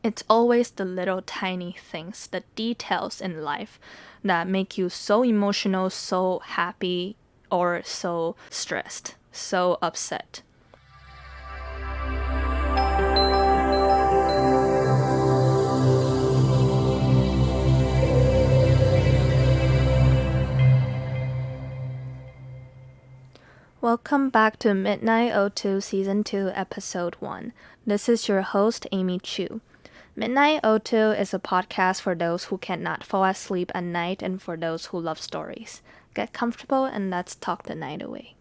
It's always the little tiny things, the details in life that make you so emotional, so happy, or so stressed, so upset. Welcome back to MidnightO2 Season 2, Episode 1. This is your host, Chiu. MidnightO2 is a podcast for those who cannot fall asleep at night and for those who love stories. Get comfortable and let's talk the night away.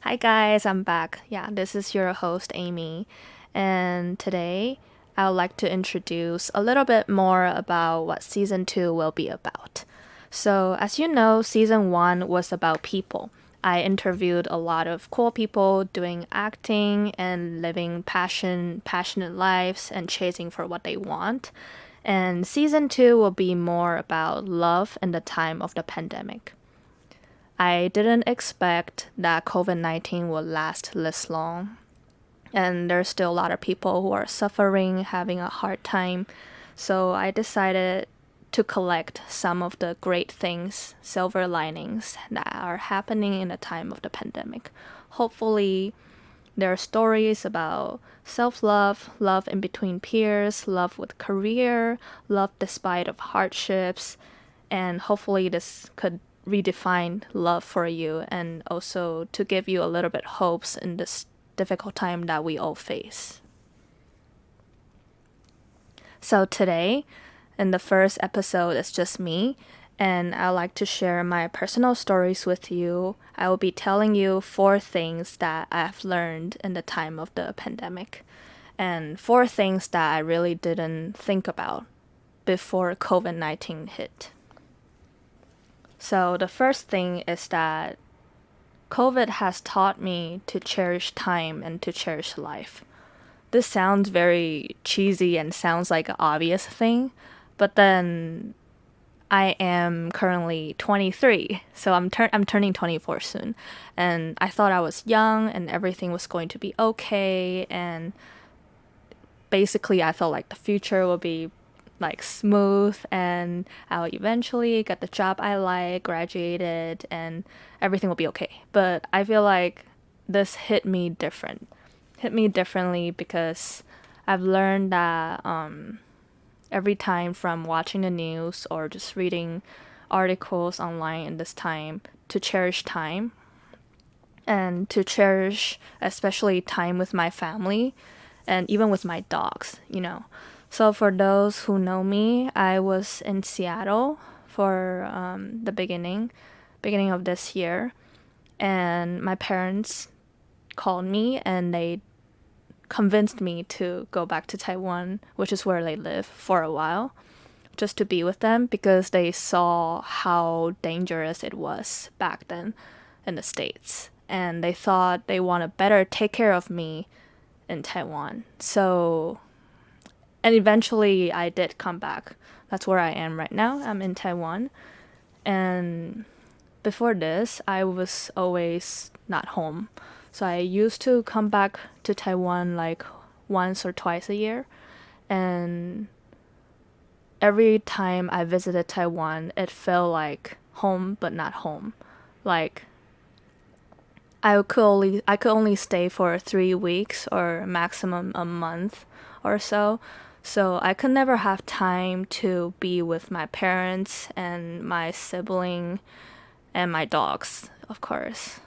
Hi guys, I'm back. Yeah, this is your host, Amy. And today I would like to introduce a little bit more about what Season 2 will be about. So, as you know, Season 1 was about people. I interviewed a lot of cool people doing acting and living passionate lives and chasing for what they want. And Season 2 will be more about love in the time of the pandemic. I didn't expect that COVID-19 would last this long. And there's still a lot of people who are suffering, having a hard time. So I decided to collect some of the great things, silver linings that are happening in the time of the pandemic. Hopefully, there are stories about self-love, love in between peers, love with career, love despite of hardships, and hopefully this could redefine love for you and also to give you a little bit hopes in this difficult time that we all face. So today, in the first episode, it's just me, and I like to share my personal stories with you. I will be telling you 4 things that I've learned in the time of the pandemic, and 4 things that I really didn't think about before COVID-19 hit. So the first thing is that COVID has taught me to cherish time and to cherish life. This sounds very cheesy and sounds like an obvious thing, but then I am currently 23, so I'm turning 24 soon, and I thought I was young and everything was going to be okay, and basically I felt like the future will be like smooth and I'll eventually get the job I like, graduated, and everything will be okay. But I feel like this hit me differently because I've learned that every time from watching the news or just reading articles online in this time to cherish time and to cherish especially time with my family and even with my dogs. So for those who know me, I was in Seattle for the beginning of this year, and my parents called me and they convinced me to go back to Taiwan, which is where they live, for a while, just to be with them because they saw how dangerous it was back then in the States. And they thought they want to better take care of me in Taiwan. And eventually I did come back. That's where I am right now. I'm in Taiwan. And before this, I was always not home. So I used to come back to Taiwan like once or twice a year. And every time I visited Taiwan, it felt like home but not home. Like I could only stay for 3 weeks or maximum a month or so. So I could never have time to be with my parents and my sibling and my dogs, of course.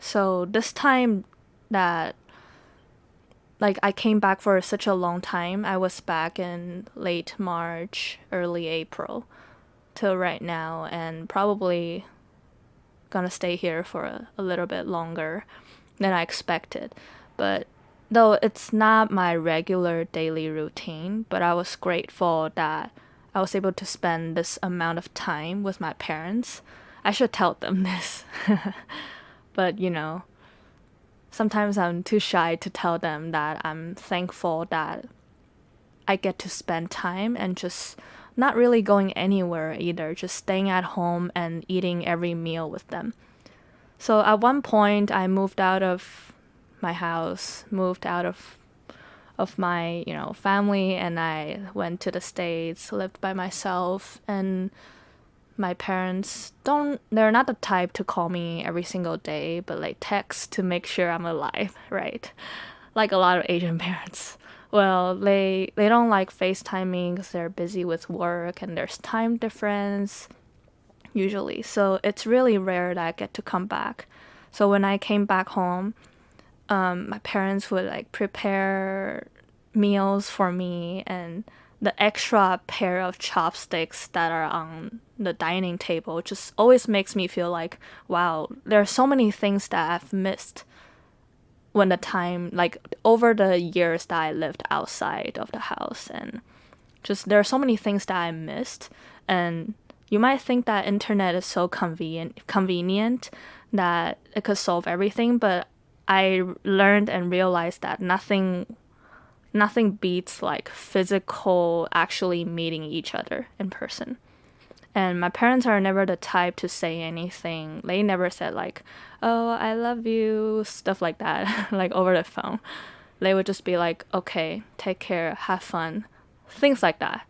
So this time that like I came back for such a long time, I was back in late March, early April till right now, and probably gonna stay here for a little bit longer than I expected. But though it's not my regular daily routine, but I was grateful that I was able to spend this amount of time with my parents. I should tell them this. But sometimes I'm too shy to tell them that I'm thankful that I get to spend time and just not really going anywhere either, just staying at home and eating every meal with them. So at one point, I moved out of my house, moved out of of my, family, and I went to the States, lived by myself, and my parents they're not the type to call me every single day, but like text to make sure I'm alive, right? Like a lot of Asian parents. Well, they don't like FaceTiming because they're busy with work and there's time difference usually. So it's really rare that I get to come back. So when I came back home, my parents would like prepare meals for me, and the extra pair of chopsticks that are on the dining table just always makes me feel like, wow, there are so many things that I've missed when the time, like over the years that I lived outside of the house. And just there are so many things that I missed. And you might think that internet is so convenient that it could solve everything, but I learned and realized that nothing beats like physical actually meeting each other in person. And my parents are never the type to say anything. They never said like, "Oh, I love you," stuff like that, like over the phone. They would just be like, "Okay, take care, have fun," things like that.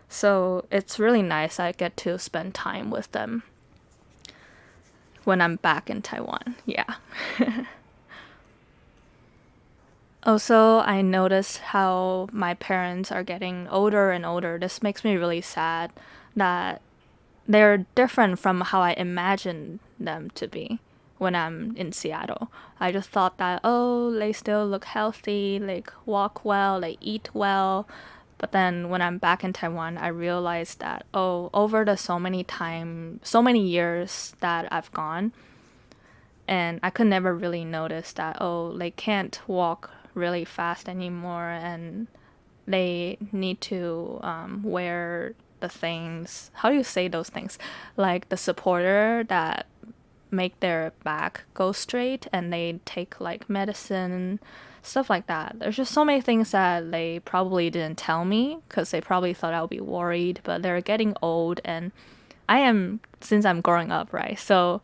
So it's really nice I get to spend time with them when I'm back in Taiwan. Yeah. Also, I noticed how my parents are getting older and older. This makes me really sad that they're different from how I imagined them to be when I'm in Seattle. I just thought that, oh, they still look healthy, like walk well, they eat well. But then when I'm back in Taiwan, I realized that, oh, over the so many years that I've gone, and I could never really notice that, oh, they can't walk really fast anymore, and they need to wear the things. How do you say those things? Like the supporter that make their back go straight, and they take like medicine, stuff like that. There's just so many things that they probably didn't tell me because they probably thought I would be worried, but they're getting old, and since I'm growing up, right? So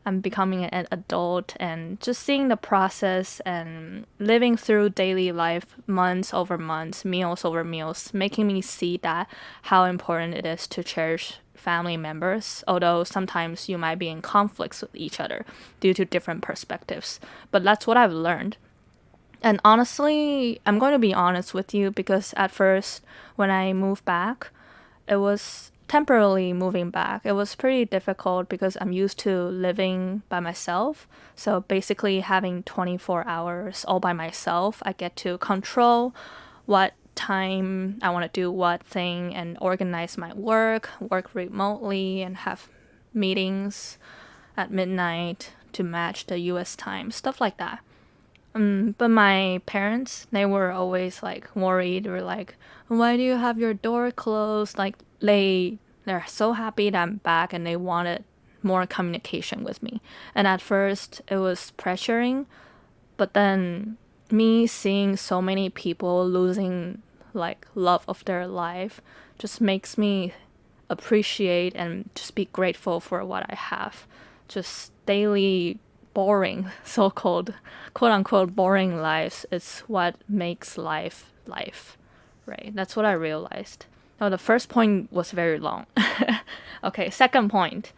I'm becoming an adult, and just seeing the process and living through daily life, months over months, meals over meals, making me see that how important it is to cherish family members, although sometimes you might be in conflicts with each other due to different perspectives. But that's what I've learned. And honestly, I'm going to be honest with you, because at first, when I moved back, it was temporarily moving back. It was pretty difficult because I'm used to living by myself. So basically, having 24 hours all by myself, I get to control what time I want to do what thing and organize my work remotely, and have meetings at midnight to match the US time, stuff like that. But my parents, they were always like worried, or like, why do you have your door closed? Like they're so happy that I'm back, and they wanted more communication with me. And at first it was pressuring, but then me seeing so many people losing like love of their life just makes me appreciate and just be grateful for what I have. Just daily boring, so-called quote unquote boring lives is what makes life, right? That's what I realized. Now the first point was very long. Okay, second point.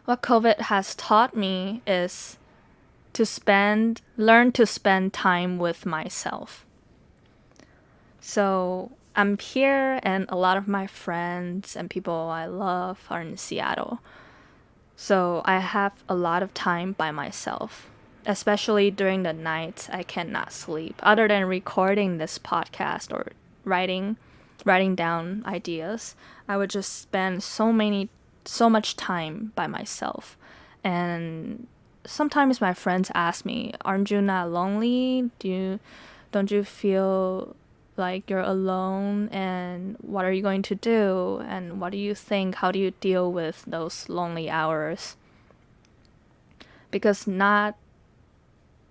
What COVID has taught me is learn to spend time with myself. So I'm here, and a lot of my friends and people I love are in Seattle. So I have a lot of time by myself, especially during the nights I cannot sleep. Other than recording this podcast or writing down ideas, I would just spend so much time by myself. And sometimes my friends ask me, "Aren't you not lonely? Don't you feel like you're alone, and what are you going to do, and what do you think, how do you deal with those lonely hours?" Because not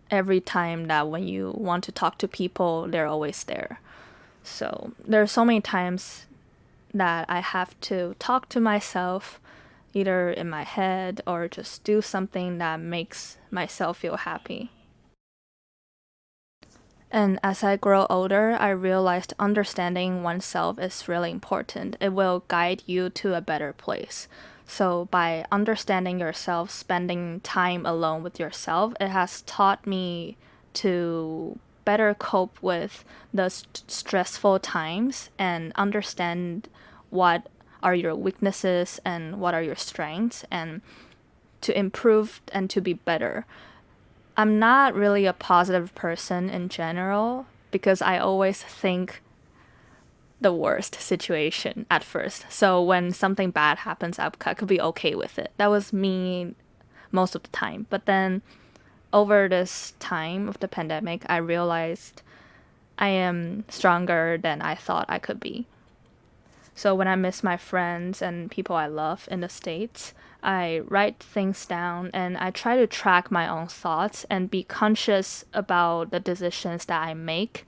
every time that when you want to talk to people, they're always there. So there are so many times that I have to talk to myself, either in my head or just do something that makes myself feel happy. And as I grow older, I realized understanding oneself is really important. It will guide you to a better place. So, by understanding yourself, spending time alone with yourself, it has taught me to better cope with the stressful times and understand what are your weaknesses and what are your strengths, and to improve and to be better. I'm not really a positive person in general because I always think the worst situation at first. So when something bad happens, I could be okay with it. That was me most of the time. But then over this time of the pandemic, I realized I am stronger than I thought I could be. So when I miss my friends and people I love in the States, I write things down and I try to track my own thoughts and be conscious about the decisions that I make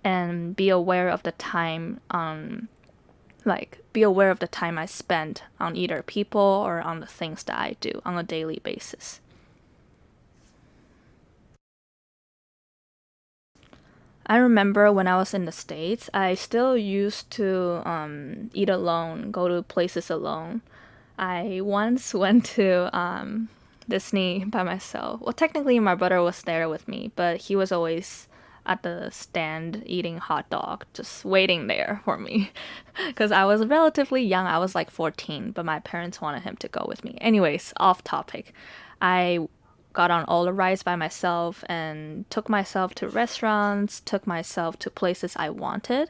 and be aware of the time be aware of the time I spend on either people or on the things that I do on a daily basis. I remember when I was in the States, I still used to eat alone, go to places alone. I once went to Disney by myself. Well, technically, my brother was there with me, but he was always at the stand eating hot dog, just waiting there for me. Because I was relatively young. I was like 14, but my parents wanted him to go with me. Anyways, off topic. I got on all the rides by myself and took myself to restaurants, took myself to places I wanted.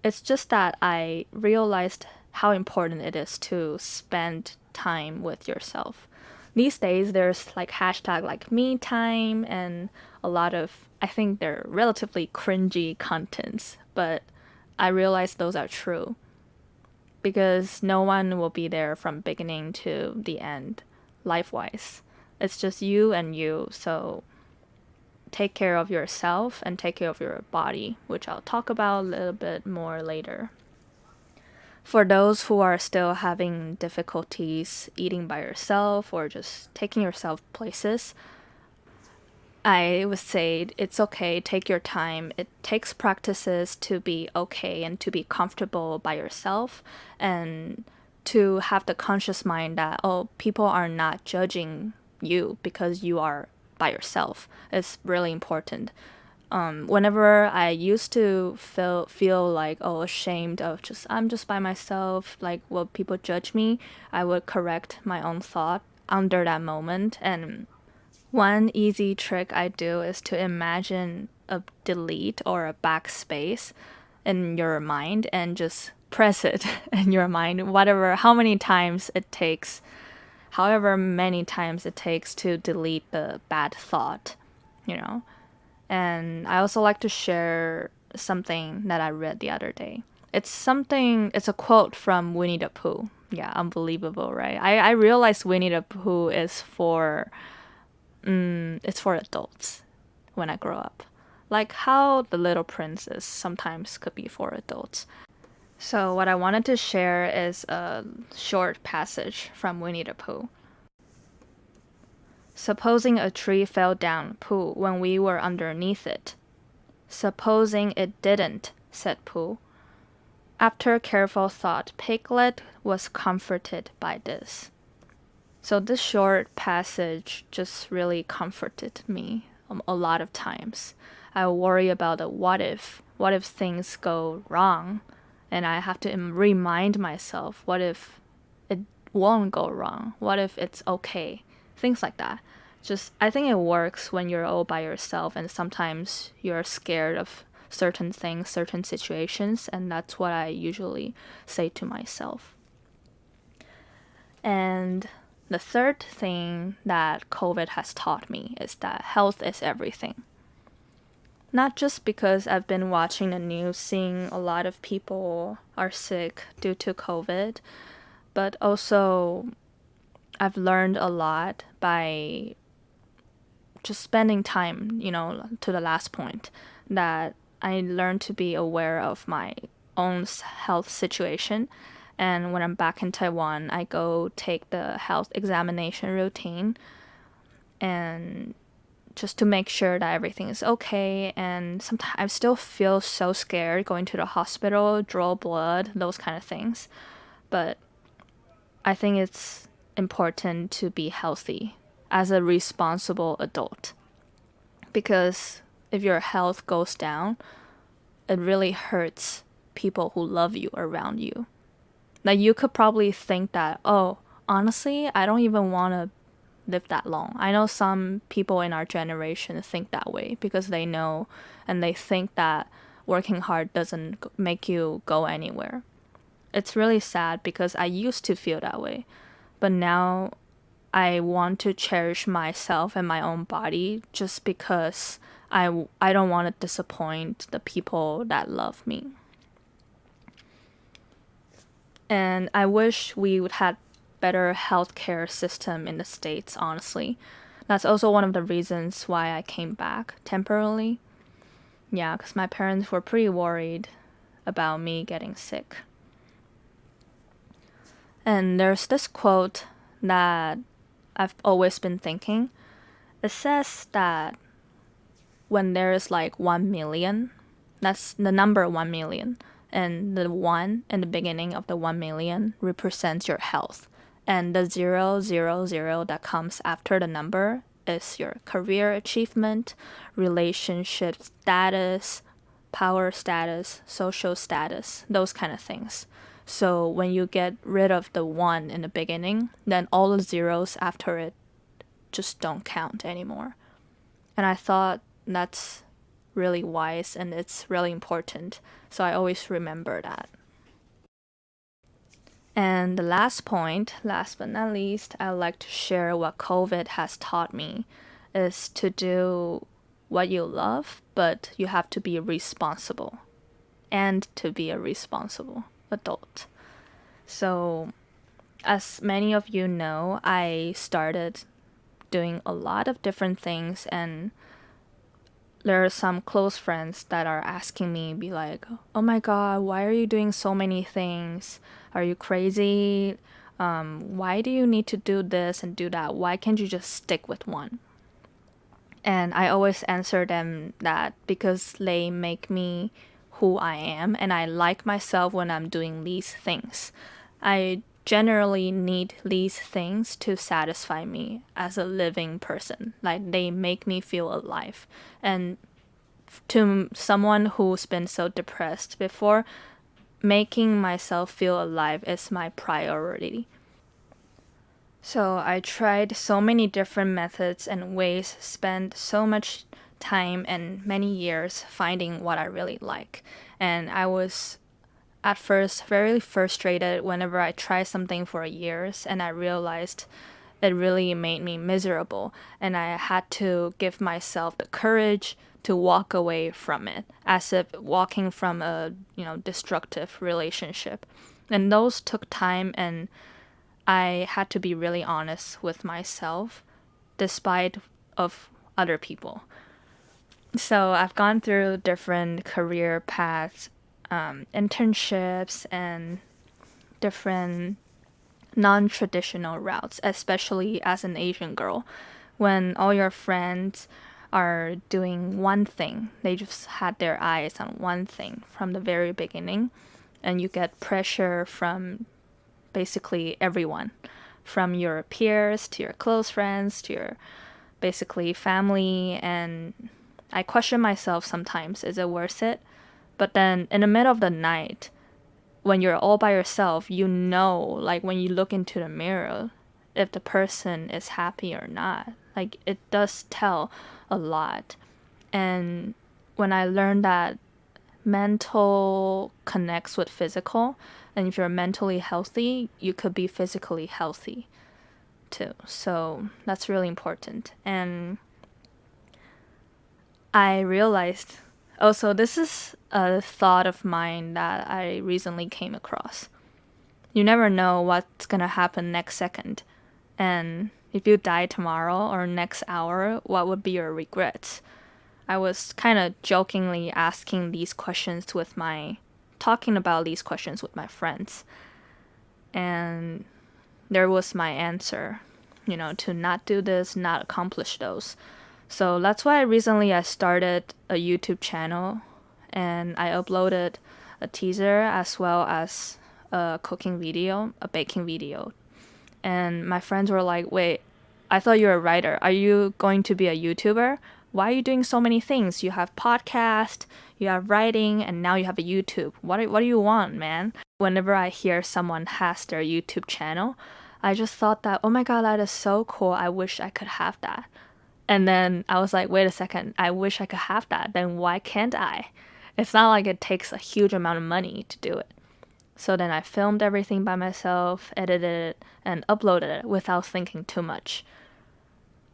It's just that I realized how important it is to spend time with yourself. These days, there's like hashtag like me time and a lot of, I think they're relatively cringy contents, but I realize those are true because no one will be there from beginning to the end, life wise. It's just you and you, so take care of yourself and take care of your body, which I'll talk about a little bit more later. For those who are still having difficulties eating by yourself or just taking yourself places, I would say it's okay, take your time. It takes practices to be okay and to be comfortable by yourself and to have the conscious mind that, oh, people are not judging you because you are by yourself. It's really important. Whenever I used to feel like, oh, ashamed of just I'm just by myself, like will people judge me, I would correct my own thought under that moment. And one easy trick I do is to imagine a delete or a backspace in your mind and just press it in your mind, how many times it takes, however many times it takes to delete the bad thought, you know. And I also like to share something that I read the other day. It's a quote from Winnie the Pooh. Yeah, unbelievable, right? I realized Winnie the Pooh is it's for adults when I grow up. Like how The Little Princess sometimes could be for adults. So what I wanted to share is a short passage from Winnie the Pooh. Supposing a tree fell down, Pooh, when we were underneath it. Supposing it didn't, said Pooh. After careful thought, Piglet was comforted by this. So this short passage just really comforted me a lot of times. I worry about the what if. What if things go wrong? And I have to remind myself, what if it won't go wrong? What if it's okay? Things like that. Just, I think it works when you're all by yourself and sometimes you're scared of certain things, certain situations, and that's what I usually say to myself. And the third thing that COVID has taught me is that health is everything. Not just because I've been watching the news, seeing a lot of people are sick due to COVID, but also I've learned a lot by just spending time, to the last point, that I learned to be aware of my own health situation. And when I'm back in Taiwan, I go take the health examination routine and just to make sure that everything is okay. And sometimes I still feel so scared going to the hospital, draw blood, those kind of things. But I think it's important to be healthy as a responsible adult. Because if your health goes down, it really hurts people who love you around you. Like, you could probably think that, oh, honestly, I don't even want to live that long. I know some people in our generation think that way because they know and they think that working hard doesn't make you go anywhere. It's really sad because I used to feel that way. But now I want to cherish myself and my own body just because I don't want to disappoint the people that love me. And I wish we would have better healthcare system in the States, honestly. That's also one of the reasons why I came back temporarily. Yeah, because my parents were pretty worried about me getting sick. And there's this quote that I've always been thinking. It says that when there's like 1 million, that's the number 1 million, and the 1 in the beginning of the 1 million represents your health, and the 000 that comes after the number is your career achievement, relationship status, power status, social status, those kind of things. So when you get rid of the 1 in the beginning, then all the zeros after it just don't count anymore. And I thought that's really wise and it's really important. So I always remember that. And the last point, last but not least, I'd like to share what COVID has taught me is to do what you love, but you have to be responsible and to be a responsible adult. So, as many of you know, I started doing a lot of different things, and there are some close friends that are asking me, be like, oh my god, why are you doing so many things? Are you crazy? Why do you need to do this and do that? Why can't you just stick with one? And I always answer them that because they make me who I am, and I like myself when I'm doing these things. I generally need these things to satisfy me as a living person. Like, they make me feel alive. And to someone who's been so depressed before, making myself feel alive is my priority. So I tried so many different methods and ways, spent so much time and many years finding what I really like. And I was at first very frustrated whenever I tried something for years and I realized it really made me miserable, and I had to give myself the courage to walk away from it, as if walking from a destructive relationship. And those took time, and I had to be really honest with myself despite of other people. So I've gone through different career paths, internships, and different non-traditional routes, especially as an Asian girl. When all your friends are doing one thing, they just had their eyes on one thing from the very beginning, and you get pressure from basically everyone, from your peers to your close friends to your basically family. And I question myself sometimes, is it worth it? But then in the middle of the night, when you're all by yourself, like when you look into the mirror, if the person is happy or not. Like, it does tell a lot. And when I learned that mental connects with physical, and if you're mentally healthy, you could be physically healthy too. So that's really important. And I realized also, this is a thought of mine that I recently came across. You never know what's gonna happen next second. And if you die tomorrow or next hour, what would be your regrets? I was kind of jokingly talking about these questions with my friends. And there was my answer, to not do this, not accomplish those. So that's why recently I started a YouTube channel and I uploaded a teaser as well as a cooking video, a baking video. And my friends were like, wait, I thought you were a writer. Are you going to be a YouTuber? Why are you doing so many things? You have podcast, you have writing, and now you have a YouTube. What do you want, man? Whenever I hear someone has their YouTube channel, I just thought that, oh my god, that is so cool. I wish I could have that. And then I was like, wait a second, I wish I could have that. Then why can't I? It's not like it takes a huge amount of money to do it. So then I filmed everything by myself, edited it, and uploaded it without thinking too much.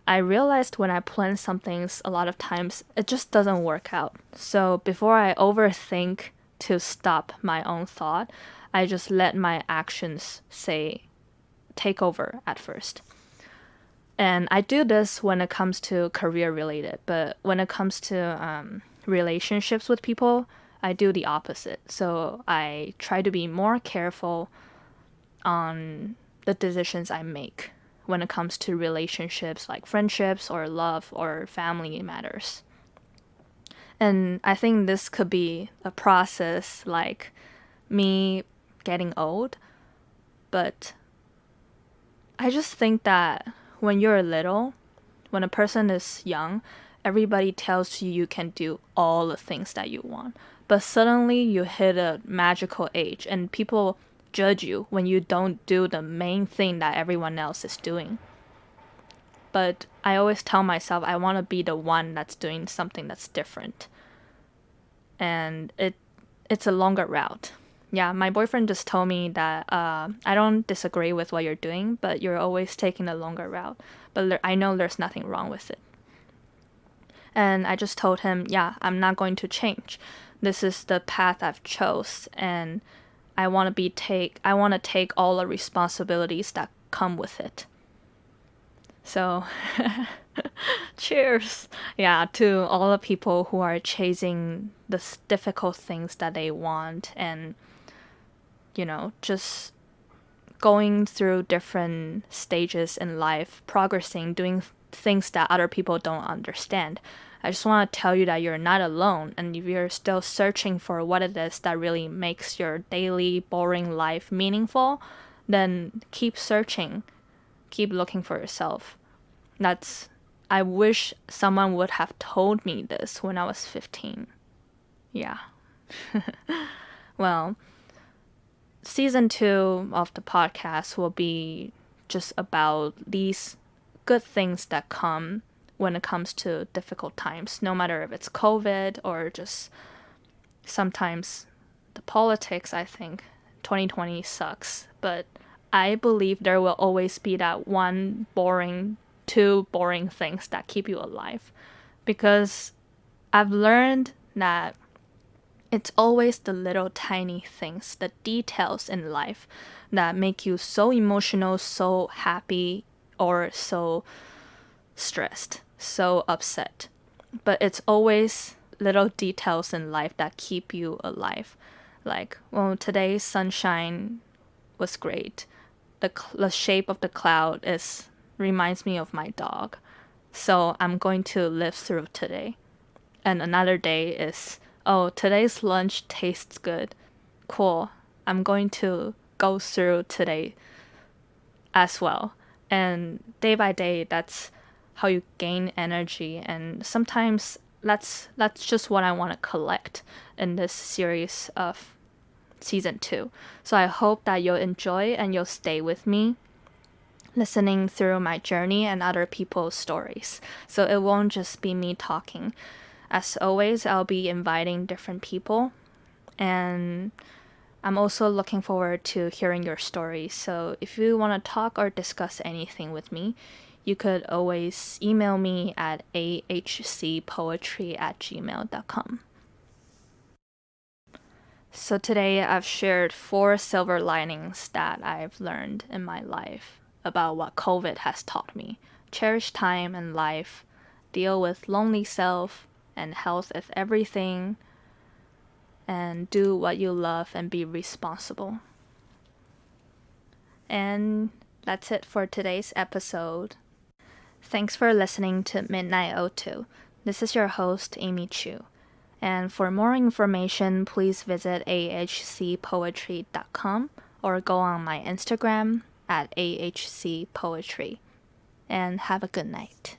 I realized when I plan some things, a lot of times it just doesn't work out. So before I overthink to stop my own thought, I just let my actions take over at first. And I do this when it comes to career related, but when it comes to relationships with people, I do the opposite. So I try to be more careful on the decisions I make when it comes to relationships like friendships or love or family matters. And I think this could be a process like me getting old, but I just think that when you're little, when a person is young, everybody tells you you can do all the things that you want. But suddenly you hit a magical age and people judge you when you don't do the main thing that everyone else is doing. But I always tell myself I want to be the one that's doing something that's different. And it's a longer route. Yeah, my boyfriend just told me that I don't disagree with what you're doing, but you're always taking the longer route. But I know there's nothing wrong with it. And I just told him, yeah, I'm not going to change. This is the path I've chose, and I want to take all the responsibilities that come with it. So, cheers. Yeah, to all the people who are chasing the difficult things that they want and, just going through different stages in life, progressing, doing things that other people don't understand. I just want to tell you that you're not alone, and if you're still searching for what it is that really makes your daily boring life meaningful, then keep searching, keep looking for yourself. I wish someone would have told me this when I was 15. Yeah. Well, season 2 of the podcast will be just about these good things that come when it comes to difficult times, no matter if it's COVID or just sometimes the politics. I think 2020 sucks, but I believe there will always be that two boring things that keep you alive, because I've learned that it's always the little tiny things, the details in life that make you so emotional, so happy, or so stressed, so upset. But it's always little details in life that keep you alive. Like, well, today's sunshine was great. The shape of the cloud reminds me of my dog. So I'm going to live through today. And another day is, oh, today's lunch tastes good. Cool. I'm going to go through today as well. And day by day, that's how you gain energy. And sometimes that's just what I want to collect in this series of season 2. So I hope that you'll enjoy and you'll stay with me listening through my journey and other people's stories. So it won't just be me talking. As always, I'll be inviting different people, and I'm also looking forward to hearing your stories. So if you want to talk or discuss anything with me, you could always email me at ahcpoetry@gmail.com. So today I've shared 4 silver linings that I've learned in my life about what COVID has taught me. Cherish time and life, deal with lonely self, and health is everything, and do what you love and be responsible. And that's it for today's episode. Thanks for listening to MidnightO2. This is your host, Chiu. And for more information, please visit ahcpoetry.com or go on my Instagram at ahcpoetry. And have a good night.